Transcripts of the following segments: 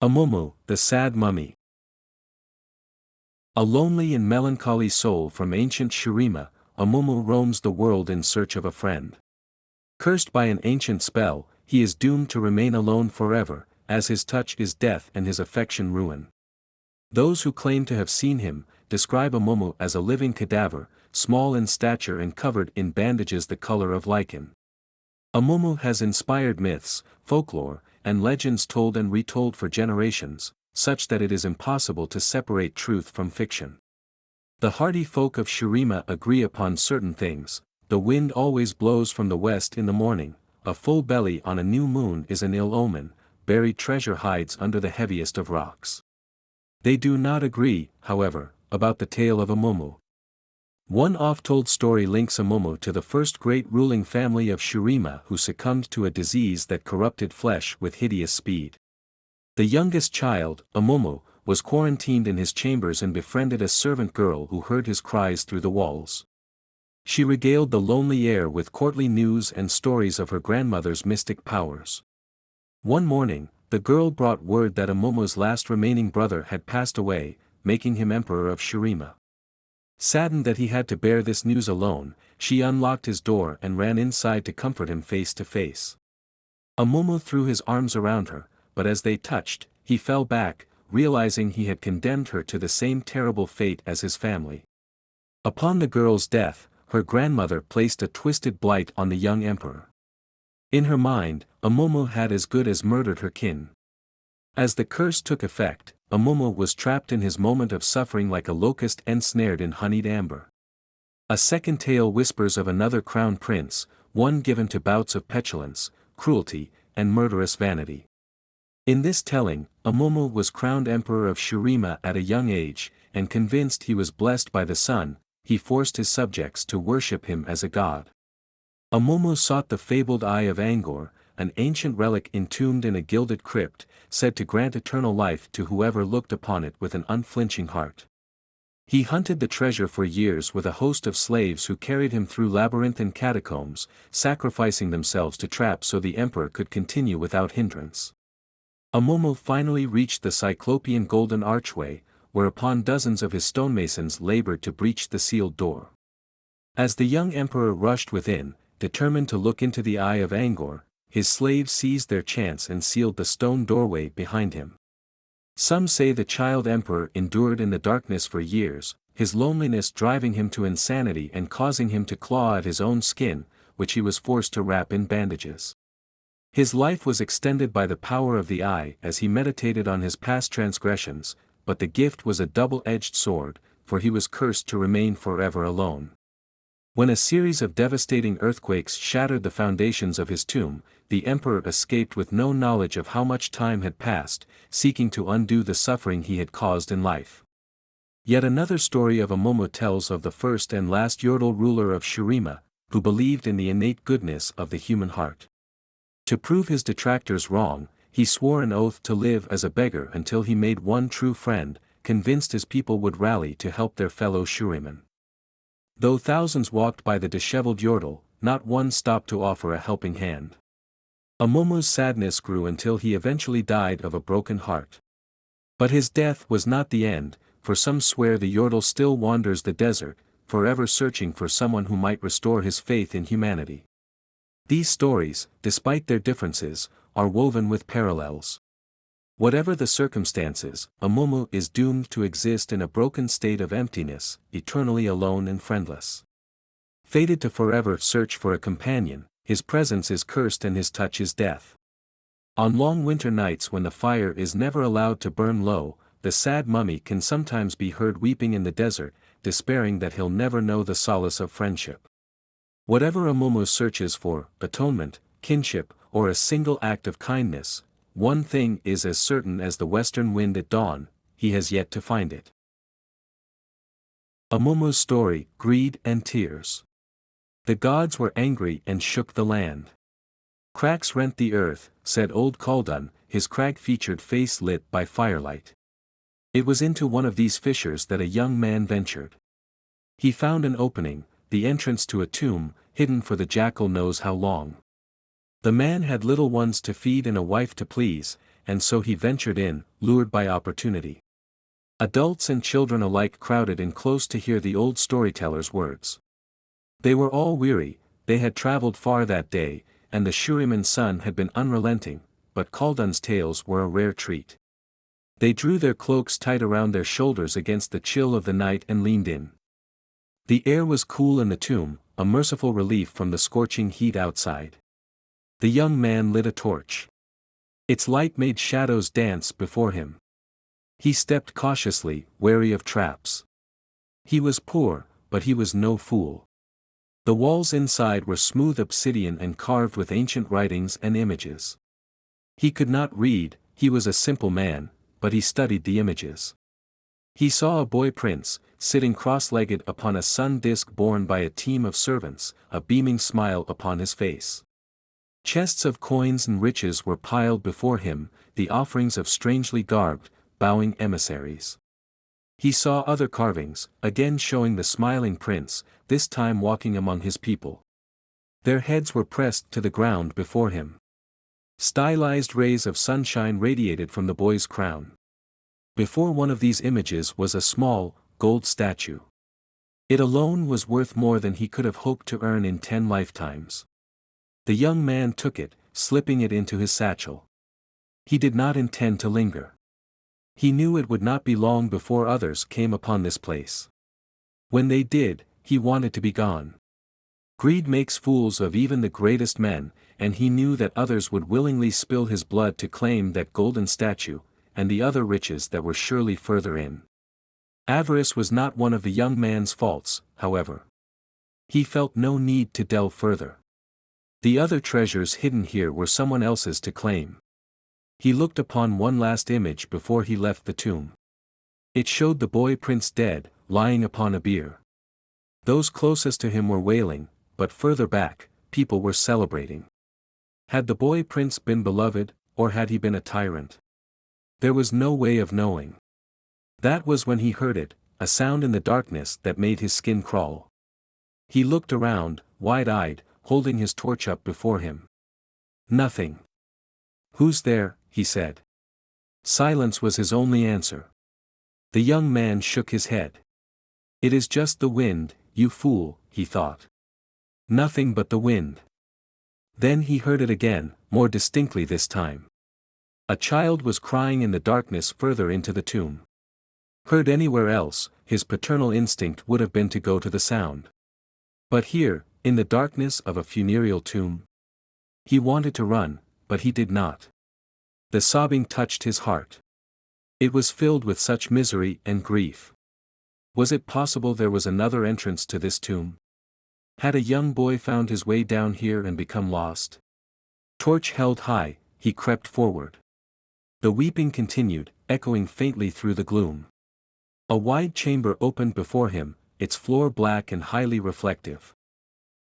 Amumu, the sad mummy. A lonely and melancholy soul from ancient Shurima, Amumu roams the world in search of a friend. Cursed by an ancient spell, he is doomed to remain alone forever, as his touch is death and his affection ruin. Those who claim to have seen him, describe Amumu as a living cadaver, small in stature and covered in bandages the color of lichen. Amumu has inspired myths, folklore, and legends told and retold for generations, such that it is impossible to separate truth from fiction. The hardy folk of Shurima agree upon certain things: the wind always blows from the west in the morning, a full belly on a new moon is an ill omen, buried treasure hides under the heaviest of rocks. They do not agree, however, about the tale of Amumu. One oft-told story links Amumu to the first great ruling family of Shurima who succumbed to a disease that corrupted flesh with hideous speed. The youngest child, Amumu, was quarantined in his chambers and befriended a servant girl who heard his cries through the walls. She regaled the lonely air with courtly news and stories of her grandmother's mystic powers. One morning, the girl brought word that Amumu's last remaining brother had passed away, making him emperor of Shurima. Saddened that he had to bear this news alone, she unlocked his door and ran inside to comfort him face to face. Amumu threw his arms around her, but as they touched, he fell back, realizing he had condemned her to the same terrible fate as his family. Upon the girl's death, her grandmother placed a twisted blight on the young emperor. In her mind, Amumu had as good as murdered her kin. As the curse took effect, Amumu was trapped in his moment of suffering like a locust ensnared in honeyed amber. A second tale whispers of another crown prince, one given to bouts of petulance, cruelty, and murderous vanity. In this telling, Amumu was crowned emperor of Shurima at a young age, and convinced he was blessed by the sun, he forced his subjects to worship him as a god. Amumu sought the fabled Eye of Angor, an ancient relic entombed in a gilded crypt, said to grant eternal life to whoever looked upon it with an unflinching heart. He hunted the treasure for years with a host of slaves who carried him through labyrinthine catacombs, sacrificing themselves to trap so the emperor could continue without hindrance. Amumu finally reached the Cyclopean golden archway, whereupon dozens of his stonemasons labored to breach the sealed door. As the young emperor rushed within, determined to look into the Eye of Angor, his slaves seized their chance and sealed the stone doorway behind him. Some say the child emperor endured in the darkness for years, his loneliness driving him to insanity and causing him to claw at his own skin, which he was forced to wrap in bandages. His life was extended by the power of the eye as he meditated on his past transgressions, but the gift was a double-edged sword, for he was cursed to remain forever alone. When a series of devastating earthquakes shattered the foundations of his tomb, the emperor escaped with no knowledge of how much time had passed, seeking to undo the suffering he had caused in life. Yet another story of Amumu tells of the first and last Yordle ruler of Shurima, who believed in the innate goodness of the human heart. To prove his detractors wrong, he swore an oath to live as a beggar until he made one true friend, convinced his people would rally to help their fellow Shuriman. Though thousands walked by the disheveled Yordle, not one stopped to offer a helping hand. Amumu's sadness grew until he eventually died of a broken heart. But his death was not the end, for some swear the Yordle still wanders the desert, forever searching for someone who might restore his faith in humanity. These stories, despite their differences, are woven with parallels. Whatever the circumstances, Amumu is doomed to exist in a broken state of emptiness, eternally alone and friendless. Fated to forever search for a companion, his presence is cursed and his touch is death. On long winter nights when the fire is never allowed to burn low, the sad mummy can sometimes be heard weeping in the desert, despairing that he'll never know the solace of friendship. Whatever Amumu searches for, atonement, kinship, or a single act of kindness, one thing is as certain as the western wind at dawn: he has yet to find it. Amumu's story, Greed and Tears. The gods were angry and shook the land. Cracks rent the earth, said old Khaldun, his crag-featured face lit by firelight. It was into one of these fissures that a young man ventured. He found an opening, the entrance to a tomb, hidden for the jackal knows how long. The man had little ones to feed and a wife to please, and so he ventured in, lured by opportunity. Adults and children alike crowded in close to hear the old storyteller's words. They were all weary, they had traveled far that day, and the Shuriman's son had been unrelenting, but Khaldun's tales were a rare treat. They drew their cloaks tight around their shoulders against the chill of the night and leaned in. The air was cool in the tomb, a merciful relief from the scorching heat outside. The young man lit a torch. Its light made shadows dance before him. He stepped cautiously, wary of traps. He was poor, but he was no fool. The walls inside were smooth obsidian and carved with ancient writings and images. He could not read, he was a simple man, but he studied the images. He saw a boy prince, sitting cross-legged upon a sun disk borne by a team of servants, a beaming smile upon his face. Chests of coins and riches were piled before him, the offerings of strangely garbed, bowing emissaries. He saw other carvings, again showing the smiling prince, this time walking among his people. Their heads were pressed to the ground before him. Stylized rays of sunshine radiated from the boy's crown. Before one of these images was a small, gold statue. It alone was worth more than he could have hoped to earn in 10 lifetimes. The young man took it, slipping it into his satchel. He did not intend to linger. He knew it would not be long before others came upon this place. When they did, he wanted to be gone. Greed makes fools of even the greatest men, and he knew that others would willingly spill his blood to claim that golden statue, and the other riches that were surely further in. Avarice was not one of the young man's faults, however. He felt no need to delve further. The other treasures hidden here were someone else's to claim. He looked upon one last image before he left the tomb. It showed the boy prince dead, lying upon a bier. Those closest to him were wailing, but further back, people were celebrating. Had the boy prince been beloved, or had he been a tyrant? There was no way of knowing. That was when he heard it, a sound in the darkness that made his skin crawl. He looked around, wide-eyed, holding his torch up before him. Nothing. "Who's there?" he said. Silence was his only answer. The young man shook his head. "It is just the wind, you fool," he thought. Nothing but the wind. Then he heard it again, more distinctly this time. A child was crying in the darkness further into the tomb. Heard anywhere else, his paternal instinct would have been to go to the sound. But here, in the darkness of a funereal tomb, he wanted to run, but he did not. The sobbing touched his heart. It was filled with such misery and grief. Was it possible there was another entrance to this tomb? Had a young boy found his way down here and become lost? Torch held high, he crept forward. The weeping continued, echoing faintly through the gloom. A wide chamber opened before him, its floor black and highly reflective.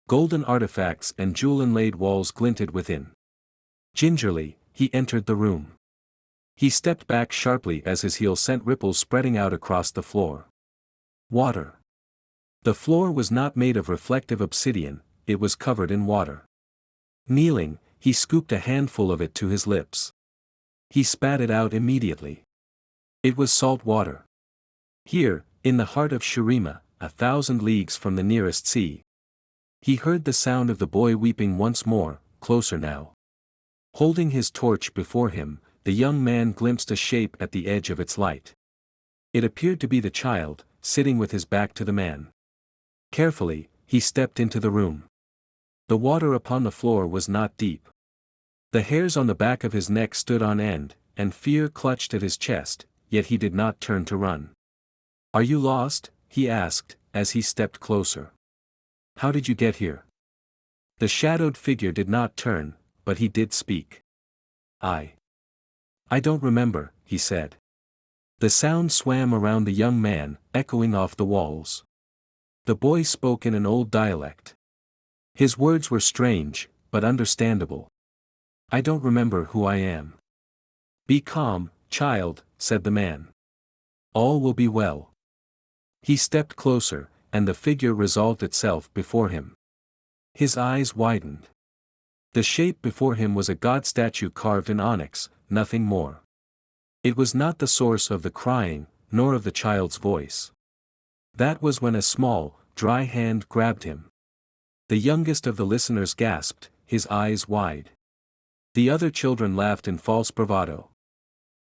Golden artifacts and jewel-inlaid walls glinted within. Gingerly, he entered the room. He stepped back sharply as his heel sent ripples spreading out across the floor. Water. The floor was not made of reflective obsidian, it was covered in water. Kneeling, he scooped a handful of it to his lips. He spat it out immediately. It was salt water. Here, in the heart of Shurima, 1,000 leagues from the nearest sea. He heard the sound of the boy weeping once more, closer now. Holding his torch before him, the young man glimpsed a shape at the edge of its light. It appeared to be the child, sitting with his back to the man. Carefully, he stepped into the room. The water upon the floor was not deep. The hairs on the back of his neck stood on end, and fear clutched at his chest, yet he did not turn to run. "Are you lost?" he asked, as he stepped closer. "How did you get here?" The shadowed figure did not turn, but he did speak. I don't remember," he said. The sound swam around the young man, echoing off the walls. The boy spoke in an old dialect. His words were strange, but understandable. "I don't remember who I am." "Be calm, child," said the man. "All will be well." He stepped closer, and the figure resolved itself before him. His eyes widened. The shape before him was a god statue carved in onyx, nothing more. It was not the source of the crying, nor of the child's voice. That was when a small, dry hand grabbed him. The youngest of the listeners gasped, his eyes wide. The other children laughed in false bravado.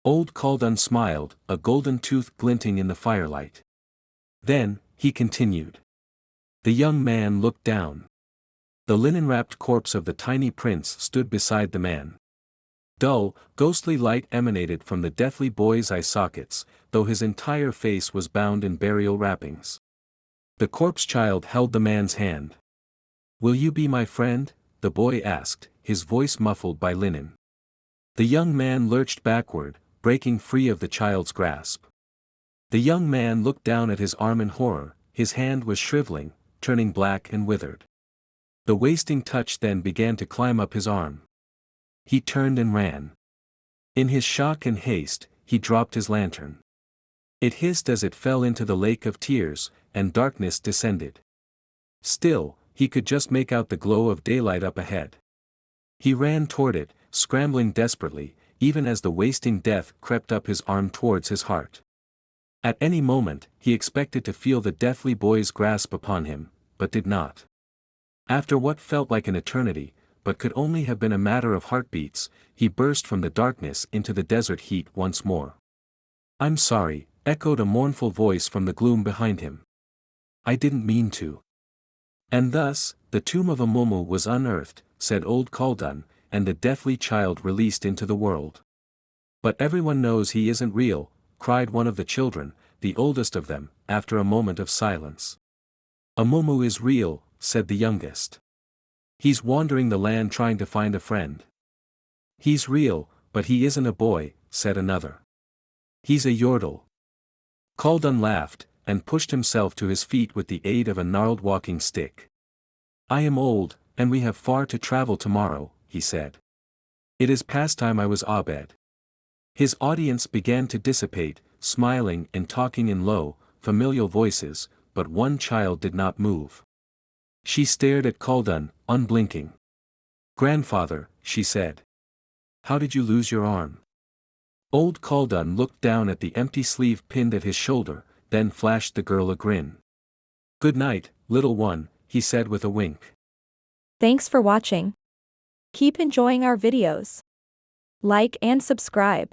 Old Kaldun smiled, a golden tooth glinting in the firelight. Then, he continued. The young man looked down. The linen-wrapped corpse of the tiny prince stood beside the man. Dull, ghostly light emanated from the deathly boy's eye sockets, though his entire face was bound in burial wrappings. The corpse child held the man's hand. "Will you be my friend?" the boy asked, his voice muffled by linen. The young man lurched backward, breaking free of the child's grasp. The young man looked down at his arm in horror, his hand was shriveling, turning black and withered. The wasting touch then began to climb up his arm. He turned and ran. In his shock and haste, he dropped his lantern. It hissed as it fell into the lake of tears, and darkness descended. Still, he could just make out the glow of daylight up ahead. He ran toward it, scrambling desperately, even as the wasting death crept up his arm towards his heart. At any moment, he expected to feel the deathly boy's grasp upon him, but did not. After what felt like an eternity, but could only have been a matter of heartbeats, he burst from the darkness into the desert heat once more. "I'm sorry," echoed a mournful voice from the gloom behind him. "I didn't mean to." And thus, the tomb of Amumu was unearthed, said old Kaldun, and the deathly child released into the world. "But everyone knows he isn't real," cried one of the children, the oldest of them, after a moment of silence. "Amumu is real," said the youngest. "He's wandering the land trying to find a friend." "He's real, but he isn't a boy," said another. "He's a yordle." Kaldun laughed, and pushed himself to his feet with the aid of a gnarled walking stick. "I am old, and we have far to travel tomorrow," he said. "It is past time I was abed." His audience began to dissipate, smiling and talking in low, familiar voices, but one child did not move. She stared at Kaldun, unblinking. "Grandfather," she said. "How did you lose your arm?" Old Kaldun looked down at the empty sleeve pinned at his shoulder, then flashed the girl a grin. "Good night, little one," he said with a wink. Thanks for watching. Keep enjoying our videos. Like and subscribe.